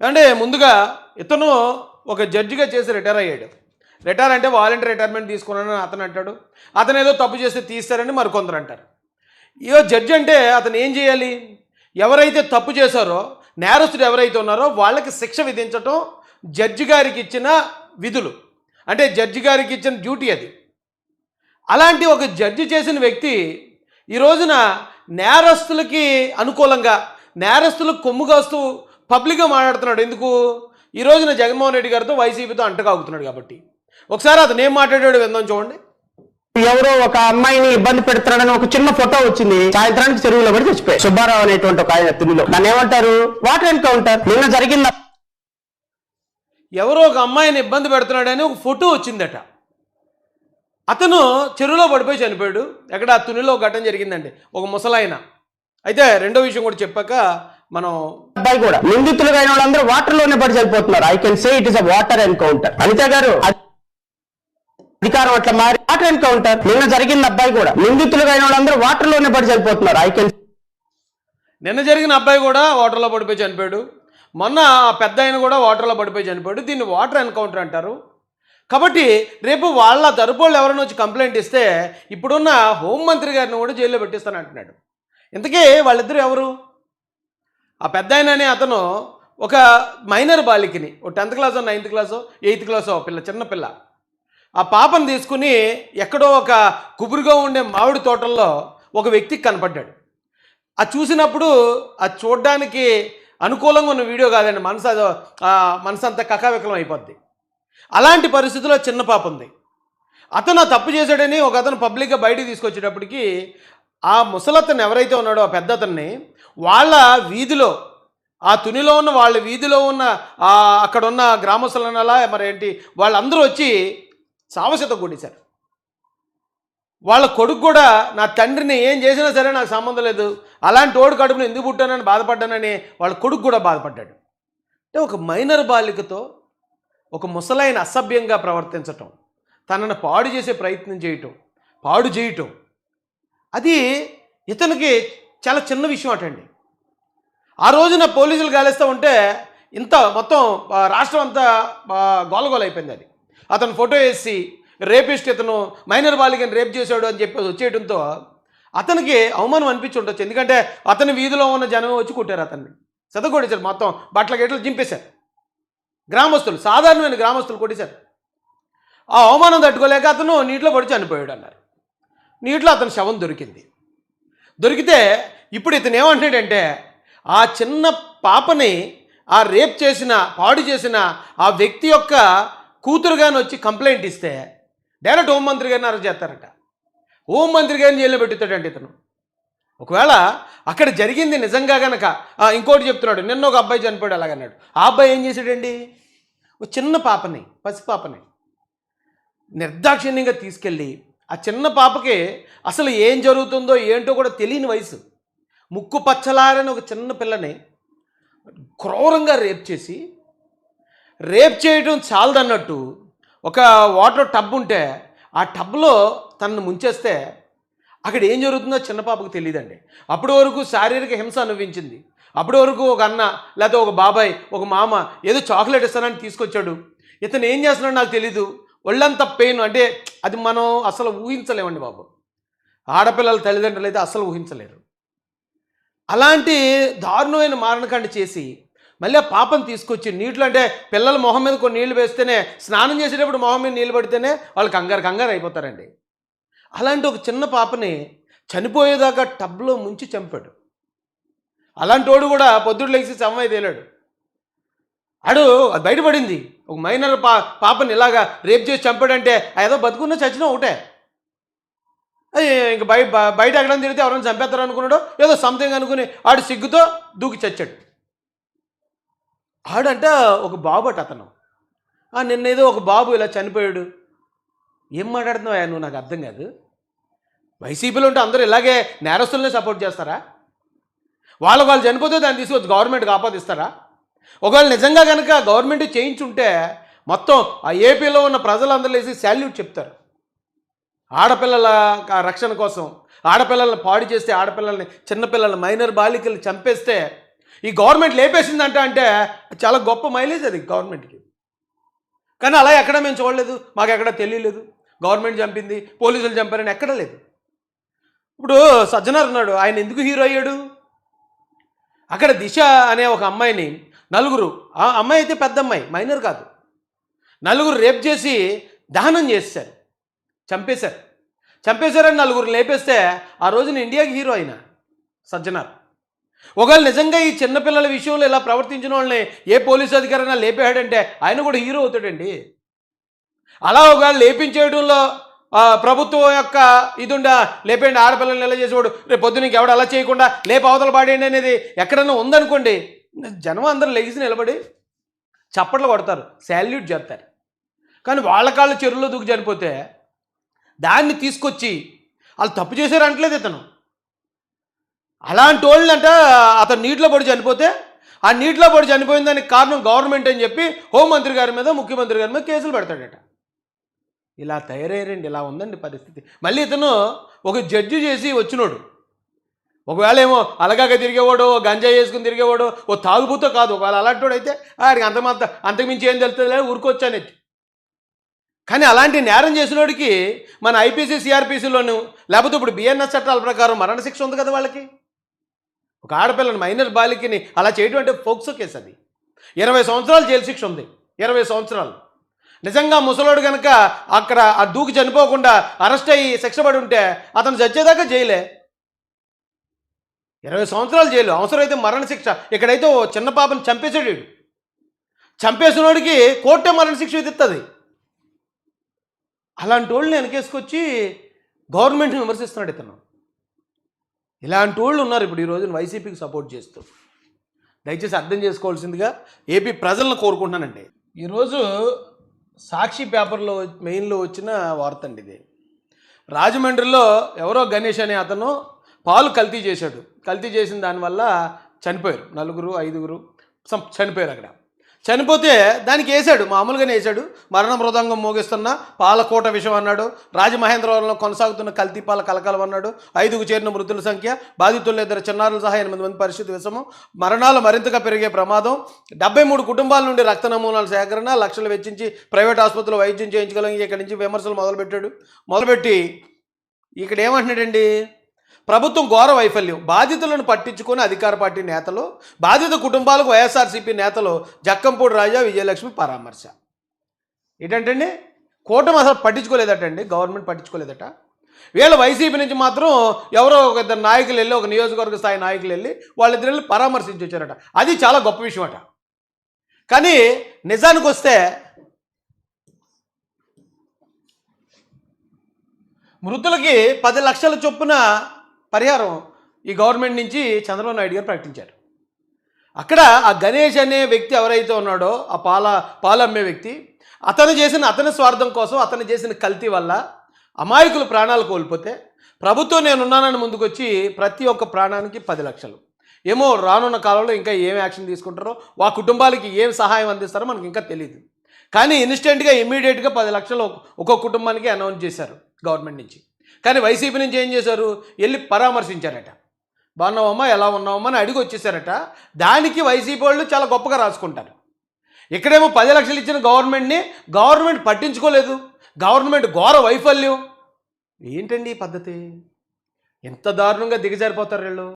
అంటే ముందుగా ఇతను ఒక జడ్జిగా చేసి రిటైర్ అయ్యాడు. రిటైర్ అంటే వాలంటీర్ రిటైర్మెంట్ తీసుకున్నానని అతను అంటాడు. అతను ఏదో తప్పు చేస్తే తీస్తారని మరికొందరు అంటారు. ఇయో జడ్జి అంటే అతను ఏం చేయాలి? ఎవరైతే తప్పు చేశారో, నేరస్తుడు ఎవరైతే ఉన్నారో వాళ్ళకి శిక్ష విధించటం జడ్జి గారికి ఇచ్చిన విధులు. అంటే జడ్జి గారికి ఇచ్చిన డ్యూటీ అది. అలాంటి ఒక జడ్జి చేసిన వ్యక్తి ఈ రోజున నేరస్తులకి అనుకూలంగా, నేరస్తులకు కొమ్ముగాస్తూ పబ్లిక్గా మాట్లాడుతున్నాడు. ఎందుకు? ఈ రోజున జగన్మోహన్ రెడ్డి గారితో వైసీపీతో అంటకాగుతున్నాడు కాబట్టి. ఒకసారి అతను ఏం మాట్లాడాడు విందాం చూడండి. ఎవరో ఒక అమ్మాయిని ఇబ్బంది పెడుతున్నాడని ఒక చిన్న ఫోటో వచ్చింది. సాయంత్రానికి చెరువులో పడి చచ్చిపోయాయి. సుబ్బారావు అనేటువంటి ఒక ఆయన తునిలో. దాన్ని ఏమంటారు? Water encounter. నిన్న జరిగిన ఎవరో ఒక అమ్మాయిని ఇబ్బంది పెడుతున్నాడని ఒక ఫోటో వచ్చిందట. అతను చెరువులో పడిపోయి చనిపోయాడు. ఎక్కడ? తునిలో ఒక ఘటన జరిగిందండి, ఒక ముసలాయన. అయితే రెండో విషయం కూడా చెప్పాక మనం అబ్బాయి కూడా నిందితులుగా అయిన వాళ్ళందరూ వాటర్ లోనే పడి చనిపోతున్నారు. I can say it is a water encounter. Anitha గారు అధికారం అట్లా మారి వాటర్ ఎన్కౌంటర్. నిన్న జరిగిన అబ్బాయి కూడా నిందితులుగా అయిన వాళ్ళందరూ వాటర్ లోనే పడి చనిపోతున్నారు. ఐ కెన్ నిన్న జరిగిన అబ్బాయి కూడా వాటర్లో పడిపోయి చనిపోయాడు. మొన్న పెద్ద ఆయన కూడా వాటర్లో పడిపోయి చనిపోయాడు. దీన్ని వాటర్ ఎన్కౌంటర్ అంటారు. కాబట్టి రేపు వాళ్ళ తరపుళ్ళు ఎవరైనా వచ్చి కంప్లైంట్ ఇస్తే ఇప్పుడున్న హోంమంత్రి గారిని కూడా జైల్లో పెట్టిస్తానంటున్నాడు. ఇంతకీ వాళ్ళిద్దరూ ఎవరు? ఆ పెద్ద ఆయననే అతను ఒక మైనర్ బాలికని, ఒక 10th క్లాసో 9th క్లాసో 8th క్లాసో పిల్ల, చిన్న పిల్ల, ఆ పాపను తీసుకుని ఎక్కడో ఒక కుబురుగా ఉండే మామిడి తోటల్లో ఒక వ్యక్తికి కనపడ్డాడు. అది చూసినప్పుడు అది చూడడానికి అనుకూలంగా ఉన్న వీడియో కాదండి. మనసు అంతా కకావికలం అయిపోద్ది. అలాంటి పరిస్థితిలో చిన్న పాప ఉంది. అతను తప్పు చేశాడని ఒక అతను పబ్లిక్గా బయటికి తీసుకొచ్చేటప్పటికి ఆ ముసలతను ఎవరైతే ఉన్నాడో ఆ పెద్ద అతన్ని వాళ్ళ వీధిలో, ఆ తునిలో ఉన్న వాళ్ళ వీధిలో ఉన్న అక్కడ ఉన్న గ్రామస్తులనలా మరేంటి వాళ్ళందరూ వచ్చి సావశత కొట్టేశారు. వాళ్ళ కొడుకు కూడా నా తండ్రిని ఏం చేసినా సరే నాకు సంబంధం లేదు, అలాంటి ఓడి కడుపును ఎందుకు పుట్టానని బాధపడ్డానని వాళ్ళ కొడుకు కూడా బాధపడ్డాడు. అంటే ఒక మైనర్ బాలికతో ఒక ముసలైన అసభ్యంగా ప్రవర్తించటం, తనను పాడు చేసే ప్రయత్నం చేయటం, పాడు చేయటం, అది ఇతనికి చాలా చిన్న విషయం అటండి. ఆ రోజున పోలీసులు గాలిస్తూ ఉంటే ఇంత మొత్తం రాష్ట్రం అంతా గోలగోల అయిపోయింది. అది అతను ఫోటో వేసి రేపిస్ట్, ఇతను మైనర్ బాలికని రేప్ చేశాడు అని చెప్పి వచ్చేయడంతో అతనికి అవమానం అనిపించి ఉండొచ్చు. ఎందుకంటే అతని వీధిలో ఉన్న జనం వచ్చి కొట్టారు, అతన్ని సెదగొట్టేశారు, మొత్తం బట్టల గేట్లు చింపేశారు. గ్రామస్తులు, సాధారణమైన గ్రామస్తులు కొట్టేశారు. ఆ అవమానం తట్టుకోలేక అతను నీటిలో పడి చనిపోయాడు అన్నారు. నీటిలో అతని శవం దొరికింది. దొరికితే ఇప్పుడు ఇతను ఏమంటాడంటే ఆ చిన్న పాపని ఆ రేప్ చేసిన, పాడు చేసిన ఆ వ్యక్తి యొక్క కూతురుగాని వచ్చి కంప్లైంట్ ఇస్తే డైరెక్ట్ హోంమంత్రి గారిని అరెస్ట్ చేస్తారట. హోంమంత్రి గారిని జైల్లో పెట్టుతాడంటే ఇతను. ఒకవేళ అక్కడ జరిగింది నిజంగా గనక ఇంకోటి చెప్తున్నాడు, నిన్న ఒక అబ్బాయి చనిపోయాడు అలాగన్నాడు. ఆ అబ్బాయి ఏం చేశాడండి? ఒక చిన్న పాపని, పసిపాపని నిర్దాక్షిణ్యంగా తీసుకెళ్ళి ఆ చిన్న పాపకి అసలు ఏం జరుగుతుందో ఏంటో కూడా తెలియని వయసు, ముక్కు పచ్చలారని ఒక చిన్న పిల్లని క్రూరంగా రేప్ చేయడం చాలదన్నట్టు ఒక వాటర్ టబ్ ఉంటే ఆ టబ్లో తనను ముంచేస్తే అక్కడ ఏం జరుగుతుందో చిన్న పాపకు తెలియదండి. అప్పటి వరకు శారీరక హింస అనుభవించింది. అప్పటి వరకు ఒక అన్న లేకపోతే ఒక బాబాయ్, ఒక మామ ఏదో చాక్లెట్ ఇస్తానని తీసుకొచ్చాడు. ఇతను ఏం చేస్తున్నాడో నాకు తెలీదు, ఒళ్ళంతా పెయిన్. అంటే అది మనం అసలు ఊహించలేమండి బాబు. ఆడపిల్లల తల్లిదండ్రులు అయితే అసలు ఊహించలేరు. అలాంటి దారుణమైన మారణకాండ చేసి మళ్ళీ ఆ పాపను తీసుకొచ్చి నీటిలో, అంటే పిల్లల మొహం మీద కొన్ని నీళ్లు వేస్తేనే, స్నానం చేసేటప్పుడు మొహం మీద నీళ్ళు పడితేనే వాళ్ళు కంగారు అయిపోతారండి. అలాంటి ఒక చిన్న పాపని చనిపోయేదాకా టబ్లో ముంచి చంపాడు. అలాంటి వాడు కూడా పొద్దుడు లేచి శవం తేలాడు. అది బయటపడింది. ఒక మైనర్ పాపని ఇలాగా రేప్ చేసి చంపాడంటే ఏదో బతుకున్నా చచ్చినా ఒకటే. ఇంక బయట ఎక్కడ తిరిగితే ఎవరైనా చంపేస్తారు అనుకున్నాడో ఏదో సంథింగ్ అనుకుని ఆడు సిగ్గుతో దూకి చచ్చాడు. ఆడంట ఒక బాబు అట అతను. నిన్నేదో ఒక బాబు ఇలా చనిపోయాడు. ఏం మాట్లాడుతున్నావా నువ్వు? నాకు అర్థం కాదు. వైసీపీలో ఉంటే అందరూ ఇలాగే నేరస్తులనే సపోర్ట్ చేస్తారా? వాళ్ళు చనిపోతే దాన్ని తీసుకొచ్చి గవర్నమెంట్కి ఆపాదిస్తారా? ఒకవేళ నిజంగా కనుక గవర్నమెంట్ చేయించుంటే మొత్తం ఆ ఏపీలో ఉన్న ప్రజలందరూ వేసి శాల్యూట్ చెప్తారు. ఆడపిల్లల రక్షణ కోసం, ఆడపిల్లల్ని పాడు చేస్తే, ఆడపిల్లల్ని, చిన్నపిల్లల్ని, మైనర్ బాలికల్ని చంపేస్తే ఈ గవర్నమెంట్ లేపేసిందంట అంటే చాలా గొప్ప మైలేజ్ అది గవర్నమెంట్కి. కానీ అలా ఎక్కడ మేము చూడలేదు, మాకు ఎక్కడ తెలియలేదు, గవర్నమెంట్ చంపింది, పోలీసులు చంపారని ఎక్కడ లేదు. ఇప్పుడు సజ్జనార్ ఉన్నాడు, ఆయన ఎందుకు హీరో అయ్యాడు? అక్కడ దిశ అనే ఒక అమ్మాయిని నలుగురు, ఆ అమ్మాయి అయితే పెద్ద అమ్మాయి, మైనర్ కాదు, నలుగురు రేప్ చేసి దహనం చేశారు, చంపేశారని నలుగురు లేపేస్తే ఆ రోజున ఇండియాకి హీరో అయిన సజ్జనార్. ఒకవేళ నిజంగా ఈ చిన్నపిల్లల విషయంలో ఇలా ప్రవర్తించిన వాళ్ళని ఏ పోలీసు అధికారైనా లేపేయాడంటే ఆయన కూడా హీరో అవుతాడండి. అలా ఒకవేళ లేపించేయడంలో ప్రభుత్వం యొక్క ఇది ఉండా, లేపేయండి ఆడపిల్లల్ని ఎలా చేసేవాడు, రేపు పొద్దున ఎవడు అలా చేయకుండా లేపు అవతల పాడేయండి అనేది ఎక్కడన్నా ఉందనుకోండి, జనం అందరూ లెగిసి నిలబడి చప్పట్లు కొడతారు, శాల్యూట్ చేస్తారు. కానీ వాళ్ళ కాళ్ళు చెరువులో దూకి చనిపోతే దాన్ని తీసుకొచ్చి వాళ్ళు తప్పు చేశారు అంటలేదు ఇతను. అలాంటి వాళ్ళంట అతను నీటిలో పడి చనిపోతే ఆ నీటిలో పడి చనిపోయిన దానికి కారణం గవర్నమెంట్ అని చెప్పి హోంమంత్రి గారి మీద, ముఖ్యమంత్రి గారి మీద కేసులు పెడతాడట. ఇలా తయారయ్యారండి, ఇలా ఉందండి పరిస్థితి. మళ్ళీ ఇతను ఒక జడ్జి చేసి వచ్చినోడు, ఒకవేళ ఏమో అలగాగా తిరిగేవాడు, గంజాయి వేసుకుని తిరిగేవాడు, ఓ తాగుబోతో కాదు, ఒకవేళ అలాంటి అయితే ఆడికి అంతకుమించి ఏం తెలుస్తుంది ఊరుకొచ్చానెత్తి. కానీ అలాంటి నేరం చేసినోడికి మన ఐపీసీ సిఆర్పీసీలోను, లేకపోతే ఇప్పుడు బిఎన్ఎస్ చట్టాల ప్రకారం మరణశిక్ష ఉంది కదా వాళ్ళకి. ఒక ఆడపిల్లని, మైనర్ బాలికని అలా చేయడం అంటే పోక్సో కేసు, అది 20 సంవత్సరాలు జైలు శిక్ష ఉంది, 20 సంవత్సరాలు. నిజంగా ముసలోడు కనుక అక్కడ ఆ దూకి చనిపోకుండా అరెస్ట్ అయ్యి శిక్ష పడి ఉంటే అతను చచ్చేదాకా జైలే, 20 సంవత్సరాలు జైలు, అవసరమైతే మరణశిక్ష. ఇక్కడైతే ఓ చిన్న పాపని చంపేసాడు, చంపేసినోడికి కోర్టే మరణశిక్ష విధిస్తుంది. అలాంటి వాళ్ళని వెనకేసుకొచ్చి గవర్నమెంట్ని విమర్శిస్తున్నాడు ఇతను. ఇలాంటి వాళ్ళు ఉన్నారు ఇప్పుడు ఈ రోజున వైసీపీకి సపోర్ట్ చేస్తూ. దయచేసి అర్థం చేసుకోవాల్సిందిగా ఏపీ ప్రజలను కోరుకుంటున్నానండి. ఈరోజు సాక్షి పేపర్లో మెయిన్లో వచ్చిన వార్త అండి ఇది. రాజమండ్రిలో ఎవరో గణేష్ అనే అతను పాలు కల్తీ చేశాడు, కల్తీ చేసిన దానివల్ల చనిపోయారు, 4, 5 చనిపోయారు. అక్కడ చనిపోతే దానికి వేసాడు, మామూలుగానే వేసాడు, మరణ మృదంగం మోగిస్తున్న పాలకోట విషయం అన్నాడు, రాజమహేంద్రవరంలో కొనసాగుతున్న కల్తీ పాల కలకలం అన్నాడు, 5కు చేరిన మృతుల సంఖ్య, బాధితుల్లో 2 చిన్నారులు సహా 8 మంది పరిస్థితి విషము, మరణాలు మరింతగా పెరిగే ప్రమాదం, 73 కుటుంబాల నుండి రక్త నమూనాల సేకరణ, లక్షలు వెచ్చించి ప్రైవేట్ ఆసుపత్రిలో వైద్యం చేయించగలం. ఇక్కడి నుంచి విమర్శలు మొదలుపెట్టి ఇక్కడ ఏమంటున్నాడండి, ప్రభుత్వం ఘోర వైఫల్యం, బాధితులను పట్టించుకొని అధికార పార్టీ నేతలు, బాధిత కుటుంబాలకు వైఎస్ఆర్సీపీ నేతలు జక్కంపూడి రాజా, విజయలక్ష్మి పరామర్శ. ఏంటంటే కూటమి అసలు పట్టించుకోలేదటండి, గవర్నమెంట్ పట్టించుకోలేదట. వీళ్ళ వైసీపీ నుంచి మాత్రం ఎవరో ఒక 2 నాయకులు వెళ్ళి, ఒక నియోజకవర్గ స్థాయి నాయకులు వెళ్ళి వాళ్ళిద్దరు వెళ్ళి పరామర్శించి వచ్చారట. అది చాలా గొప్ప విషయం అట. కానీ నిజానికి వస్తే మృతులకి 10 లక్షల చొప్పున పరిహారం ఈ గవర్నమెంట్ నుంచి చంద్రబాబు నాయుడు గారు ప్రకటించారు. అక్కడ ఆ గణేష్ అనే వ్యక్తి ఎవరైతే ఉన్నాడో, ఆ పాలు అమ్మే వ్యక్తి, అతని స్వార్థం కోసం అతను చేసిన కల్తీ వల్ల అమాయకులు ప్రాణాలు కోల్పోతే ప్రభుత్వం నేనున్నానని ముందుకొచ్చి ప్రతి ఒక్క ప్రాణానికి 10 లక్షలు, ఏమో రానున్న కాలంలో ఇంకా ఏం యాక్షన్ తీసుకుంటారో, ఆ కుటుంబాలకి ఏం సహాయం అందిస్తారో మనకి ఇంకా తెలియదు. కానీ ఇన్స్టెంట్గా ఇమ్మీడియట్గా 10 లక్షలు ఒక్కొక్క కుటుంబానికి అనౌన్స్ చేశారు గవర్నమెంట్ నుంచి. కానీ వైసీపీ నుంచి ఏం చేశారు, వెళ్ళి పరామర్శించారట, బాగున్నావమ్మా, ఎలా ఉన్నావమ్మా అని అడిగి వచ్చేసారట. దానికి వైసీపీ వాళ్ళు చాలా గొప్పగా రాసుకుంటారు. ఇక్కడేమో 10 లక్షలు ఇచ్చిన గవర్నమెంట్ పట్టించుకోలేదు, గవర్నమెంట్ ఘోర వైఫల్యం. ఏంటండి ఈ పద్ధతి? ఎంత దారుణంగా దిగజారిపోతారు వీళ్ళు.